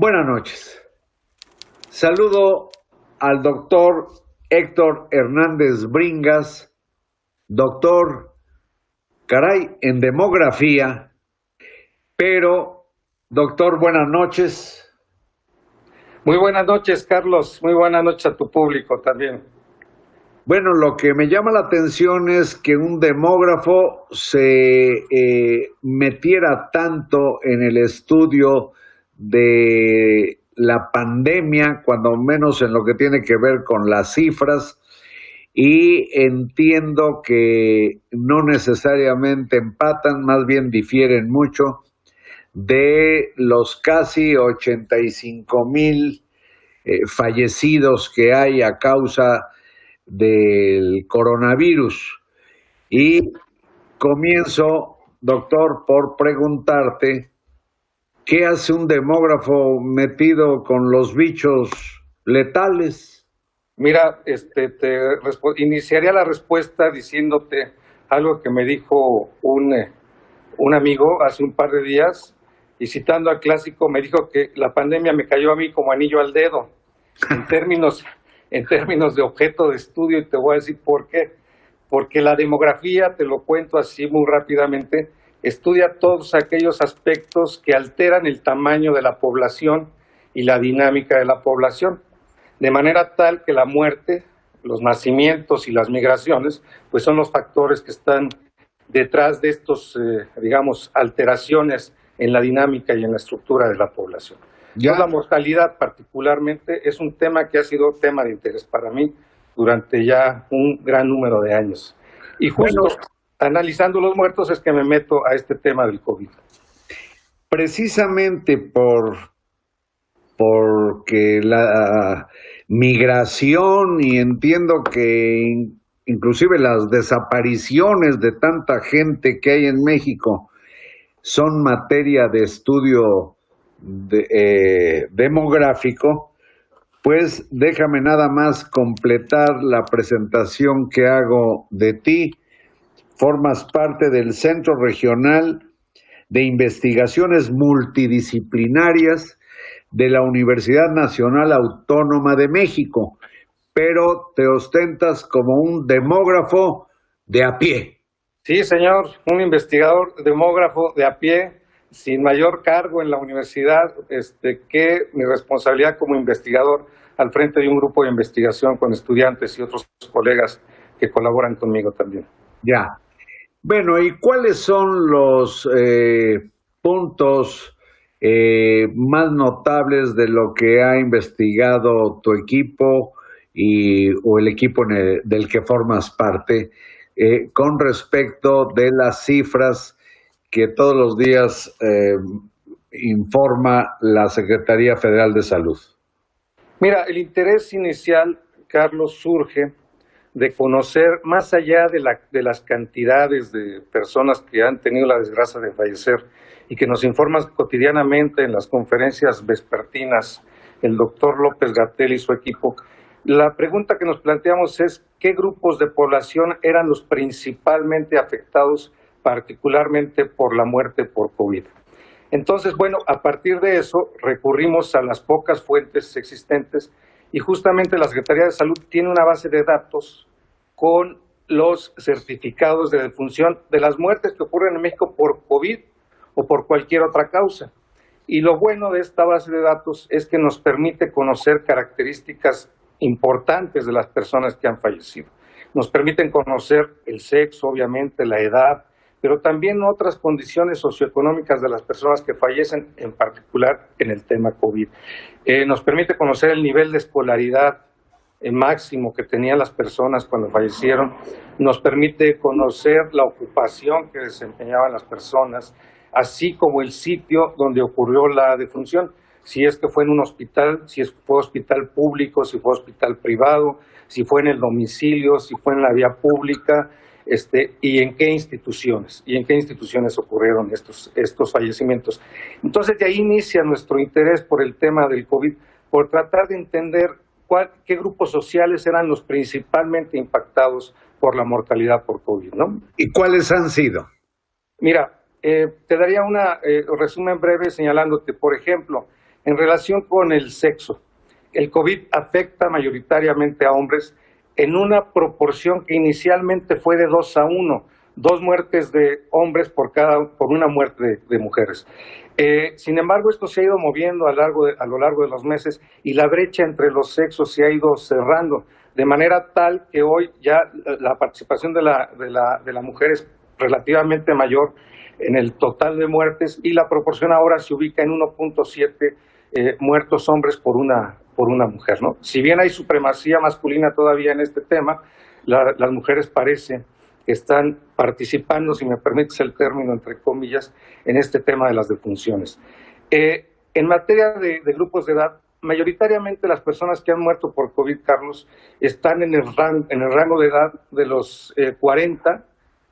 Buenas noches. Saludo al doctor Héctor Hernández Bringas, doctor, caray, en demografía, pero, doctor, buenas noches. Muy buenas noches, Carlos. Muy buenas noches a tu público también. Bueno, lo que me llama la atención es que un demógrafo se metiera tanto en el estudio de la pandemia, cuando menos en lo que tiene que ver con las cifras, y entiendo que no necesariamente empatan, más bien difieren mucho de los casi 85,000 fallecidos que hay a causa del coronavirus. Y comienzo, doctor, por preguntarte, ¿qué hace un demógrafo metido con los bichos letales? Mira, iniciaría la respuesta diciéndote algo que me dijo un amigo hace un par de días, y citando al clásico, me dijo que la pandemia me cayó a mí como anillo al dedo, en términos de objeto de estudio, y te voy a decir por qué. Porque la demografía, te lo cuento así muy rápidamente, estudia todos aquellos aspectos que alteran el tamaño de la población y la dinámica de la población, de manera tal que la muerte, los nacimientos y las migraciones, pues son los factores que están detrás de estos, alteraciones en la dinámica y en la estructura de la población. Ya. La mortalidad particularmente es un tema que ha sido tema de interés para mí durante ya un gran número de años. Y justo analizando los muertos es que me meto a este tema del COVID. Precisamente porque la migración, y entiendo que inclusive las desapariciones de tanta gente que hay en México son materia de estudio demográfico, pues déjame nada más completar la presentación que hago de ti. Formas parte del Centro Regional de Investigaciones Multidisciplinarias de la Universidad Nacional Autónoma de México, pero te ostentas como un demógrafo de a pie. Sí, señor, un investigador demógrafo de a pie, sin mayor cargo en la universidad, que mi responsabilidad como investigador al frente de un grupo de investigación con estudiantes y otros colegas que colaboran conmigo también. Ya. Bueno, ¿y cuáles son los puntos más notables de lo que ha investigado tu equipo o el equipo del que formas parte con respecto de las cifras que todos los días informa la Secretaría Federal de Salud? Mira, el interés inicial, Carlos, surge de conocer, más allá de las cantidades de personas que han tenido la desgracia de fallecer y que nos informan cotidianamente en las conferencias vespertinas el doctor López-Gatell y su equipo. La pregunta que nos planteamos es qué grupos de población eran los principalmente afectados, particularmente por la muerte por COVID. Entonces, bueno, a partir de eso recurrimos a las pocas fuentes existentes y justamente la Secretaría de Salud tiene una base de datos con los certificados de defunción de las muertes que ocurren en México por COVID o por cualquier otra causa. Y lo bueno de esta base de datos es que nos permite conocer características importantes de las personas que han fallecido. Nos permiten conocer el sexo, obviamente, la edad, pero también otras condiciones socioeconómicas de las personas que fallecen, en particular en el tema COVID. Nos permite conocer el nivel de escolaridad máximo que tenían las personas cuando fallecieron, nos permite conocer la ocupación que desempeñaban las personas, así como el sitio donde ocurrió la defunción, si es que fue en un hospital, si fue hospital público, si fue hospital privado, si fue en el domicilio, si fue en la vía pública, y en qué instituciones ocurrieron estos fallecimientos. Entonces de ahí inicia nuestro interés por el tema del COVID, por tratar de entender qué grupos sociales eran los principalmente impactados por la mortalidad por COVID, ¿no? ¿Y cuáles han sido? Mira, te daría un resumen breve señalándote, por ejemplo, en relación con el sexo. El COVID afecta mayoritariamente a hombres en una proporción que inicialmente fue de 2-1, 2 muertes de hombres por una muerte de mujeres. Sin embargo, esto se ha ido moviendo a lo largo de los meses y la brecha entre los sexos se ha ido cerrando, de manera tal que hoy ya la participación de la mujer es relativamente mayor en el total de muertes y la proporción ahora se ubica en 1.7 muertos hombres por una mujer, ¿no? Si bien hay supremacía masculina todavía en este tema, las mujeres parece que están participando, si me permites el término, entre comillas, en este tema de las defunciones. En materia de grupos de edad, mayoritariamente las personas que han muerto por COVID, Carlos, están en el rango de edad de los 40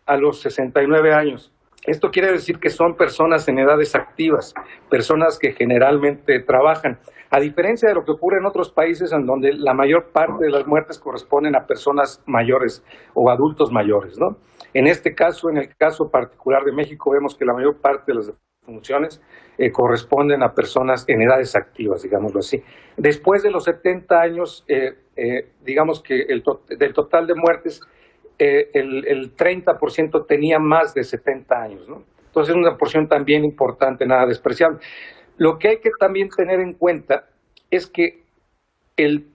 a los 69 años. Esto quiere decir que son personas en edades activas, personas que generalmente trabajan, a diferencia de lo que ocurre en otros países en donde la mayor parte de las muertes corresponden a personas mayores o adultos mayores, ¿no? En este caso, en el caso particular de México, vemos que la mayor parte de las defunciones corresponden a personas en edades activas, digámoslo así. Después de los 70 años, digamos que del total de muertes, el 30% tenía más de 70 años, ¿no? Entonces es una porción también importante, nada despreciable. Lo que hay que también tener en cuenta es que el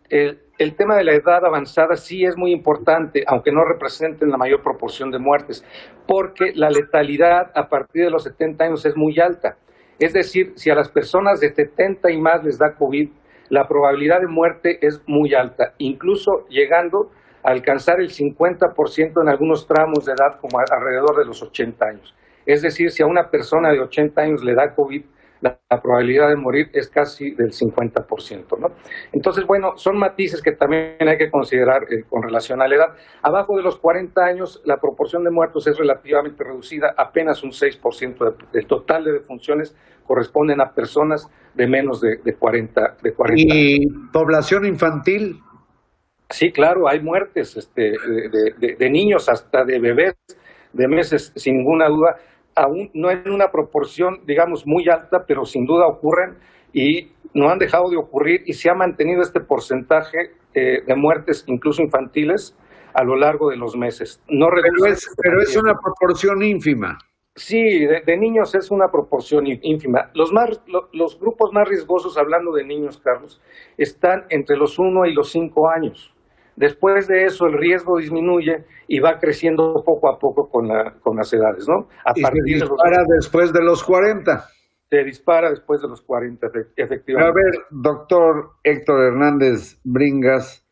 tema de la edad avanzada sí es muy importante, aunque no representen la mayor proporción de muertes, porque la letalidad a partir de los 70 años es muy alta. Es decir, si a las personas de 70 y más les da COVID, la probabilidad de muerte es muy alta, incluso llegando a alcanzar el 50% en algunos tramos de edad, como alrededor de los 80 años. Es decir, si a una persona de 80 años le da COVID, la probabilidad de morir es casi del 50%, ¿no? Entonces, bueno, son matices que también hay que considerar con relación a la edad. Abajo de los 40 años, la proporción de muertos es relativamente reducida, apenas un 6% del total de defunciones corresponden a personas de menos de 40 años. ¿Y población infantil? Sí, claro, hay muertes de niños, hasta de bebés, de meses, sin ninguna duda, aún no en una proporción, digamos, muy alta, pero sin duda ocurren y no han dejado de ocurrir y se ha mantenido este porcentaje de muertes, incluso infantiles, a lo largo de los meses. No pero es una proporción ínfima. Sí, de niños es una proporción ínfima. Los grupos más riesgosos, hablando de niños, Carlos, están entre los 1 y los 5 años. Después de eso el riesgo disminuye y va creciendo poco a poco con las edades, ¿no? Y se dispara después de los 40. Se dispara después de los 40, efectivamente. A ver, doctor Héctor Hernández Bringas,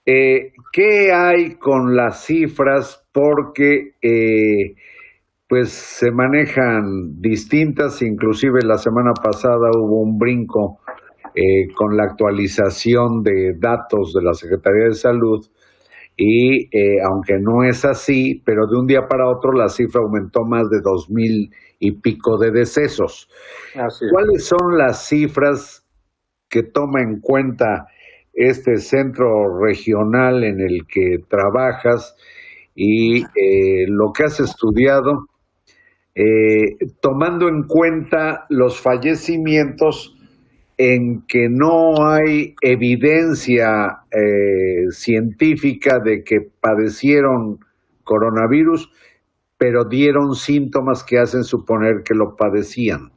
¿qué hay con las cifras? Porque pues se manejan distintas, inclusive la semana pasada hubo un brinco con la actualización de datos de la Secretaría de Salud y aunque no es así, pero de un día para otro la cifra aumentó más de 2,000 y pico de decesos. ¿Cuáles son las cifras que toma en cuenta este centro regional en el que trabajas y lo que has estudiado, tomando en cuenta los fallecimientos en que no hay evidencia científica de que padecieron coronavirus, pero dieron síntomas que hacen suponer que lo padecían?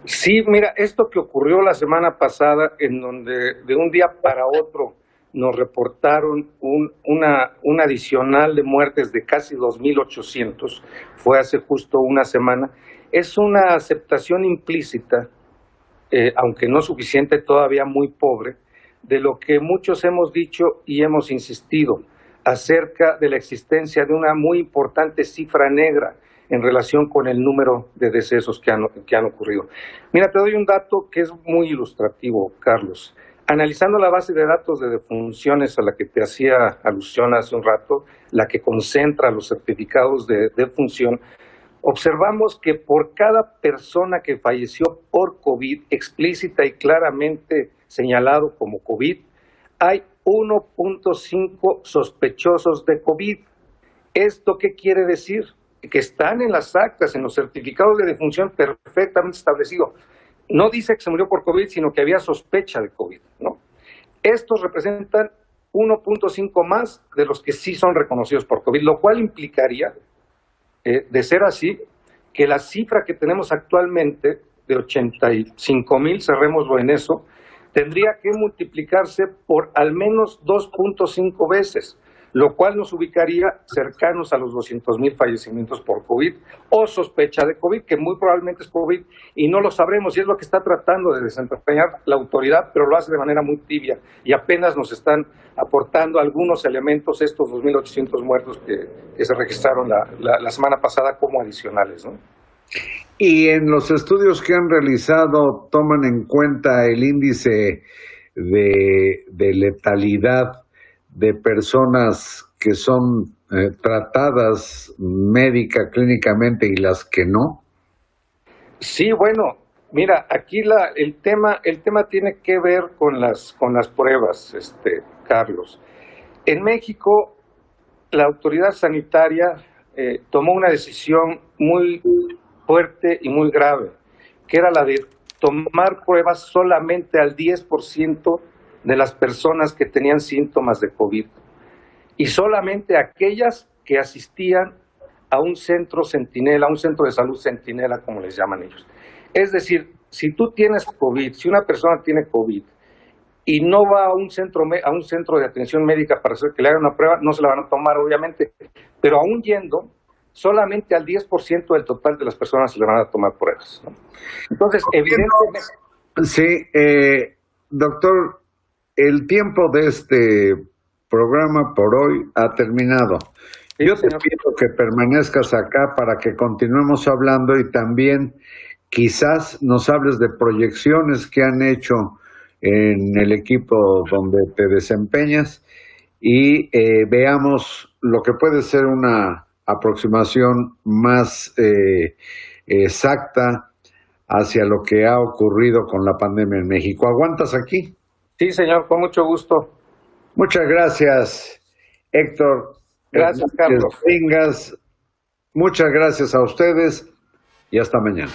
Sí, mira, esto que ocurrió la semana pasada, en donde de un día para otro nos reportaron un adicional de muertes de casi 2,800, fue hace justo una semana, es una aceptación implícita, aunque no suficiente, todavía muy pobre, de lo que muchos hemos dicho y hemos insistido acerca de la existencia de una muy importante cifra negra en relación con el número de decesos que han ocurrido. Mira, te doy un dato que es muy ilustrativo, Carlos. Analizando la base de datos de defunciones a la que te hacía alusión hace un rato, la que concentra los certificados de defunción, observamos que por cada persona que falleció por COVID, explícita y claramente señalado como COVID, hay 1.5 sospechosos de COVID. ¿Esto qué quiere decir? Que están en las actas, en los certificados de defunción perfectamente establecido. no dice que se murió por COVID, sino que había sospecha de COVID, ¿no? Estos representan 1.5 más de los que sí son reconocidos por COVID, lo cual implicaría, de ser así, que la cifra que tenemos actualmente de 85,000, cerrémoslo en eso, tendría que multiplicarse por al menos 2.5 veces, lo cual nos ubicaría cercanos a los 200,000 fallecimientos por COVID o sospecha de COVID, que muy probablemente es COVID y no lo sabremos, y es lo que está tratando de desempeñar la autoridad, pero lo hace de manera muy tibia y apenas nos están aportando algunos elementos, estos 2.800 muertos que se registraron la semana pasada como adicionales, ¿no? Y en los estudios que han realizado, ¿toman en cuenta el índice de letalidad de personas que son tratadas médica, clínicamente y las que no? Sí, bueno, mira, aquí el tema tiene que ver con las pruebas, Carlos. En México, la autoridad sanitaria tomó una decisión muy fuerte y muy grave, que era la de tomar pruebas solamente al 10% de las personas que tenían síntomas de COVID y solamente aquellas que asistían a un centro centinela, a un centro de salud centinela, como les llaman ellos. Es decir, si tú tienes COVID, si una persona tiene COVID y no va a un centro de atención médica para hacer que le hagan una prueba, no se la van a tomar, obviamente, pero aún yendo, solamente al 10% del total de las personas se le van a tomar pruebas, ¿no? Entonces, evidentemente... Sí, doctor, el tiempo de este programa por hoy ha terminado. Sí, Yo te señor. pido que permanezcas acá para que continuemos hablando y también quizás nos hables de proyecciones que han hecho en el equipo donde te desempeñas y veamos lo que puede ser una aproximación más exacta hacia lo que ha ocurrido con la pandemia en México. ¿Aguantas aquí? Sí, señor, con mucho gusto. Muchas gracias, Héctor. Gracias, Carlos. Muchas gracias a ustedes y hasta mañana.